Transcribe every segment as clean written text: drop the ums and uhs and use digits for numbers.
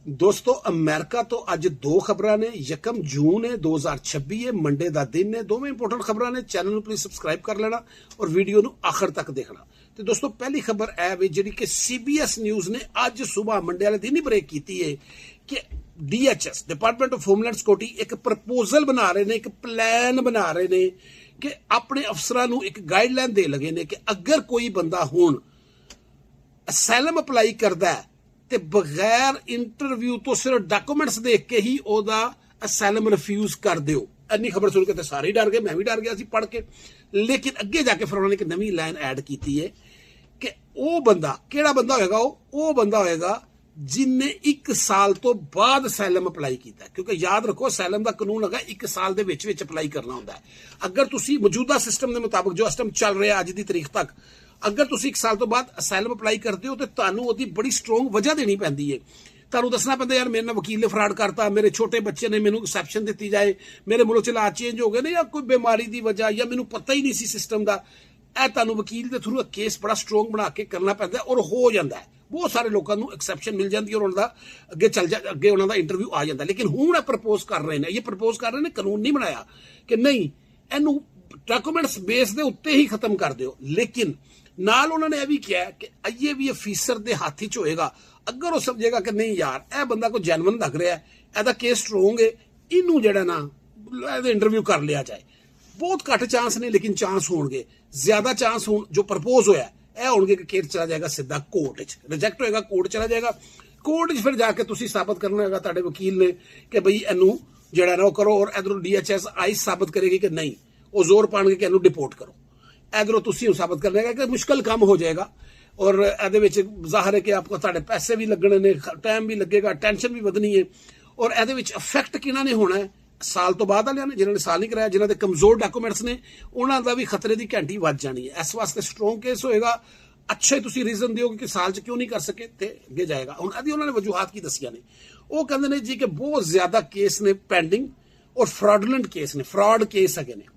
दोस्तों अमेरिका तो अज दो खबर ने। 1 जून है 2026 है, मंडे का दिन है। दोवें इंपोर्टेंट खबर ने। चैनल को प्लीज सबसक्राइब कर लेना और वीडियो को आखिर तक देखना। तो दोस्तों पहली खबर है जी कि CBS न्यूज़ ने अज सुबह मंडे वाले दिन ही ब्रेक की है कि DHS department of homeland security एक प्रपोजल बना रहे हैं, एक प्लान बना रहे हैं कि अपने अफसरां नूं एक गाइडलाइन दे लगे ने कि अगर कोई बंदा हुण असैलम अपलाई करता है ते बगैर इंटरव्यू तो सिर्फ डॉक्यूमेंट्स देख के ही ओदा असैलम रिफ्यूज कर दिओ। इन्नी खबर सुन के तो सारे डर गए, मैं भी डर गया सी पढ़ के। लेकिन अगे जाके फिर उन्होंने एक नवी लाइन ऐड की है कि वो बंदा किहड़ा बंदा होएगा, वो बंदा होएगा जिन्हें 1 साल तो बाद असैलम अपलाई किया। क्योंकि याद रखो असैलम का कानून है 1 साल के विच अपलाई करना होंदा है। अगर तुसी मौजूदा सिस्टम के मुताबिक जो सिस्टम चल रहा अज की तारीख तक, अगर तुसी 1 साल तो बाद असैलम अपलाई करते हो तो तुहानूं ओहदी बड़ी स्ट्रोंग वजह देनी पैंदी है। तुहानूं दसना पैंदा यार मेरे नाल वकील ने फ्रॉड करता, मेरे छोटे बच्चे ने मैनूं एक्सैप्शन दी जाए, मेरे मुल्क च हालात चेंज हो गए ने, या कोई बीमारी की वजह, या मैनूं पता ही नहीं सी सिस्टम का। यह तुहानूं वकील के थ्रू केस बड़ा स्ट्रोंग बना के करना पैंदा और हो जाता है। बहुत सारे लोगों को एक्सैप्शन मिल जाती है और उनका अगे चल जा अगे उन्होंने इंटरव्यू आ जाता है। लेकिन हुण प्रपोज कर रहे हैं, ये प्रपोज कर रहे हैं, कानून नहीं बनाया कि नहीं इनू डॉक्यूमेंट्स बेस के उत्ते ही खत्म कर दो। लेकिन नाल उन्होंने यह भी किया कि ये भी अफीसर के हाथ च होएगा। अगर वो समझेगा कि नहीं यार यह बंदा कोई जैनवन लग रहा है, यदा केस स्ट्रोंग है, इनू जड़ा ना इंटरव्यू कर लिया जाए। बहुत घट चांस ने, लेकिन चांस होंगे। ज्यादा चांस हो जो प्रपोज होया यह होंगे कि केस चला जाएगा सीधा कोर्ट च, रिजेक्ट होएगा कोर्ट चला जाएगा। कोर्ट च फिर जाके तुसी साबित करना होगा तुहाडे वकील ने कि बई इनू जड़ा ना करो, और इधरों DHS आई साबित करेगी कि नहीं, वो जोर पाएंगे कि इनू डिपोर्ट करो। इधरों तुसी साबित करने का कि मुश्किल काम हो जाएगा। और ये जाहिर है कि आपको तुहाडे पैसे भी लगने ने, टाइम भी लगेगा, टेंशन भी वधनी है। और ये इफेक्ट किन्हां ने होना है, साल तो बाद वाले ने, जिन्होंने साल नहीं कराया, जिन्होंने कमजोर डॉक्यूमेंट्स ने, उन्हों का भी खतरे की घंटी वज जानी है। इस वास्ते स्ट्रोंग केस होएगा। अच्छे तुसी रीजन दिओगे कि साल च क्यों नहीं कर सके, तो अगे जाएगा। हुण अभी उन्होंने वजूहात की दसिया ने, वो कहते हैं जी कि बहुत ज्यादा केस ने पेंडिंग और फ्रॉडलेंट केस ने, फ्रॉड केस है ने।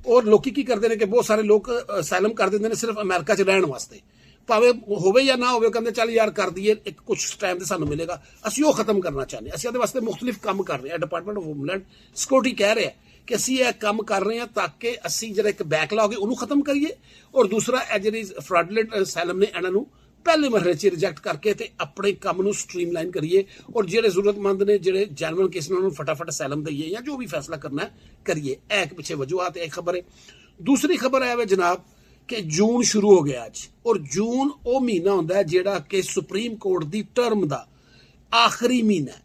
और लोग की करते हैं कि बहुत सारे लोग असैलम कर देंगे ने सिर्फ अमेरिका च रहने वास्ते, भावे होवे या ना होवे, कहते चल यार कर दिए एक कुछ टाइम से सानू मिलेगा। असी वो खत्म करना चाहते हैं। असं वास्ते मुख्तलिफ काम कर रहे हैं। डिपार्टमेंट ऑफ होमलैंड सिक्योरिटी कह रहे हैं कि असी यह काम कर रहे हैं ताकि असी जो एक बैकलॉग है उन्होंने खत्म करिए, और दूसरा जी फ्रॉडलेंट असैलम ने इन्हों पहले मरहले च रिजेक्ट करके ते अपने काम को स्ट्रीमलाइन करिए, और जो जरूरतमंद ने जो जैनवन केस ने उन्होंने फटाफट असैलम दईए, या जो भी फैसला करना है करिए। एक पिछे वजूहत एक खबर है। दूसरी खबर है जनाब कि जून शुरू हो गया अज, और जून वो महीना होंदा है जिहड़ा कि सुप्रीम कोर्ट की टर्म का आखिरी महीना है।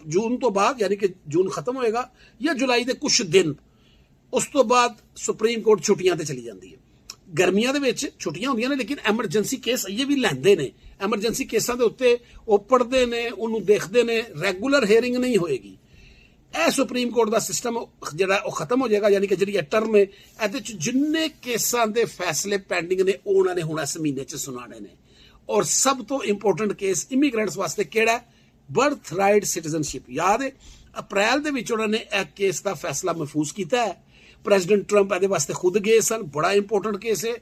जून तो बाद यानी कि जून खत्म होएगा या जुलाई के कुछ दिन, उस तो बाद सुप्रीम कोर्ट छुट्टियां ते चली जाती है। गर्मियां दे विच छुट्टियां होंदियां ने, लेकिन एमरजेंसी केस ये भी लैंदे ने। एमरजेंसी केसां दे उत्ते वो पढ़ते ने, उन्होंने देखते ने, रेगूलर हेयरिंग नहीं होएगी। यह सुप्रीम कोर्ट का सिस्टम जो खत्म हो जाएगा, यानी कि जी टर्म है ये जिन्ने केसां दे फैसले पेंडिंग ने उन्होंने हुण इस महीने च सुनाने ने। और सब तो इंपोर्टेंट केस इमीग्रेंट्स वास्ते किहड़ा है, बर्थ राइट सिटीजनशिप। याद है अप्रैल दे विच उन्होंने एक केस का फैसला महफूज किया है। प्रेजिडेंट ट्रंप ये वास्ते खुद गए सन। बड़ा इंपोर्टेंट केस है,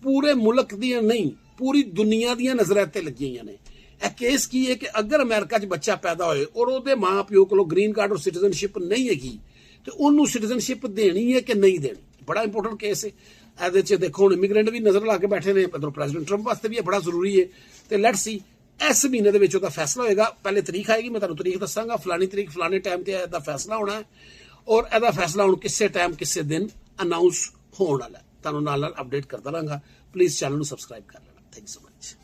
पूरे मुल्क दियां नहीं पूरी दुनिया दियां नज़रां इत्ते लगी हुई ने। यह केस की है कि अगर अमेरिका च बच्चा पैदा होए और वो माँ प्यो को ग्रीन कार्ड और सिटीजनशिप नहीं हैगी तो उन्होंने सिटीजनशिप देनी है कि नहीं देनी। बड़ा इंपोर्टेंट केस है। ये देखो हुण इमीग्रेंट भी नजर ला के बैठे ने, इधरों प्रेजिडेंट ट्रंप वास्ते भी बड़ा जरूरी है। तो लेट्स सी इस महीने के विच फैसला होएगा। पहले तरीक आएगी, मैं तुहानूं तरीक दसांगा, फलानी तरीक फलाने टाइम से इसका फैसला होना है, और यदा फैसला हुण किसी टाइम किसी दिन अनाउंस होने वाला है। तुहानूं नाल अपडेट करता रहांगा। प्लीज़ चैनल को सबसक्राइब कर लेना। Thank you so much.